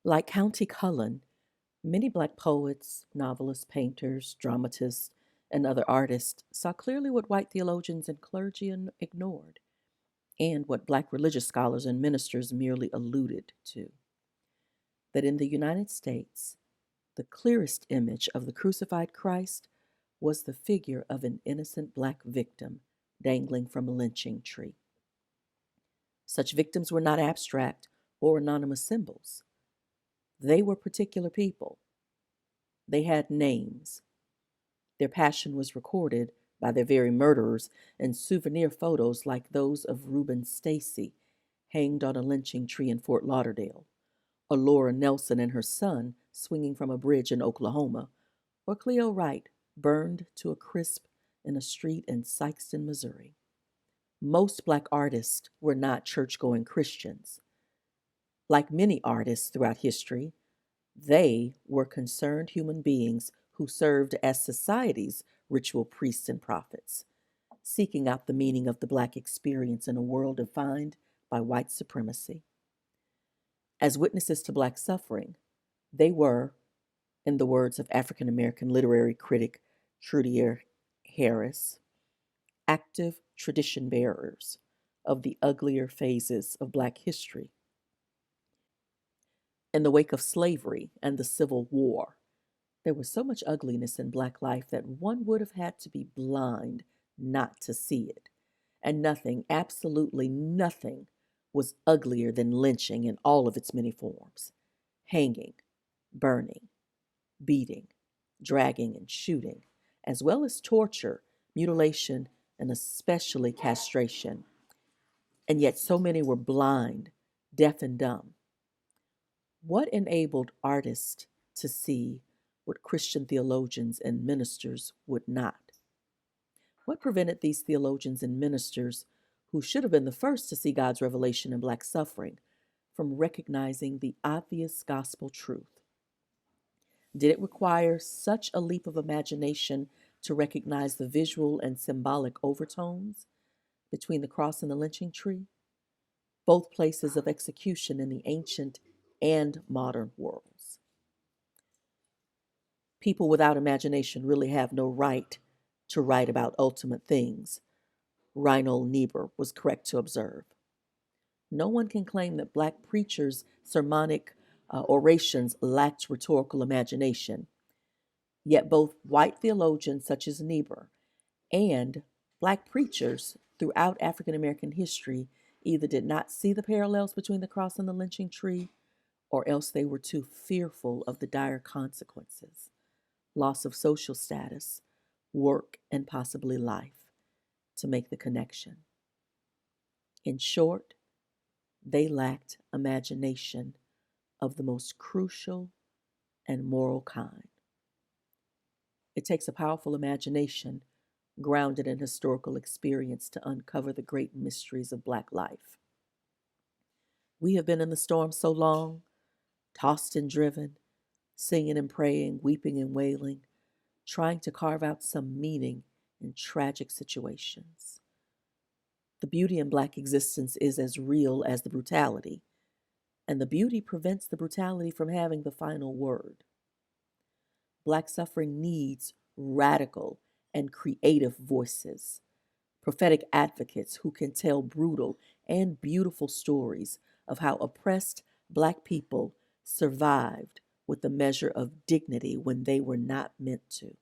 Like County Cullen, many Black poets, novelists, painters, dramatists, and other artists saw clearly what white theologians and clergy ignored, and what Black religious scholars and ministers merely alluded to. That in the United States, the clearest image of the crucified Christ was the figure of an innocent Black victim dangling from a lynching tree. Such victims were not abstract or anonymous symbols. They were particular people. They had names. Their passion was recorded by their very murderers in souvenir photos like those of Reuben Stacy, hanged on a lynching tree in Fort Lauderdale, or Laura Nelson and her son swinging from a bridge in Oklahoma, or Cleo Wright burned to a crisp in a street in Sikeston, Missouri. Most Black artists were not church-going Christians. Like many artists throughout history, they were concerned human beings who served as society's ritual priests and prophets, seeking out the meaning of the Black experience in a world defined by white supremacy. As witnesses to Black suffering, they were, in the words of African American literary critic Trudier Harris, active tradition bearers of the uglier phases of Black history. In the wake of slavery and the Civil War, there was so much ugliness in Black life that one would have had to be blind not to see it. And nothing, absolutely nothing, was uglier than lynching in all of its many forms: hanging, burning, beating, dragging, and shooting, as well as torture, mutilation, and especially castration. And yet so many were blind, deaf, and dumb. What enabled artists to see what Christian theologians and ministers would not? What prevented these theologians and ministers, who should have been the first to see God's revelation in Black suffering, from recognizing the obvious gospel truth? Did it require such a leap of imagination to recognize the visual and symbolic overtones between the cross and the lynching tree, both places of execution in the ancient and modern worlds? People without imagination really have no right to write about ultimate things, Reinhold Niebuhr was correct to observe. No one can claim that Black preachers' sermonic orations lacked rhetorical imagination, yet both white theologians such as Niebuhr and Black preachers throughout African American history either did not see the parallels between the cross and the lynching tree, or else they were too fearful of the dire consequences: loss of social status, work, and possibly life, to make the connection. In short, they lacked imagination of the most crucial and moral kind. It takes a powerful imagination grounded in historical experience to uncover the great mysteries of Black life. We have been in the storm so long, tossed and driven, singing and praying, weeping and wailing, trying to carve out some meaning in tragic situations. The beauty in Black existence is as real as the brutality, and the beauty prevents the brutality from having the final word. Black suffering needs radical and creative voices, prophetic advocates who can tell brutal and beautiful stories of how oppressed Black people survived with a measure of dignity when they were not meant to.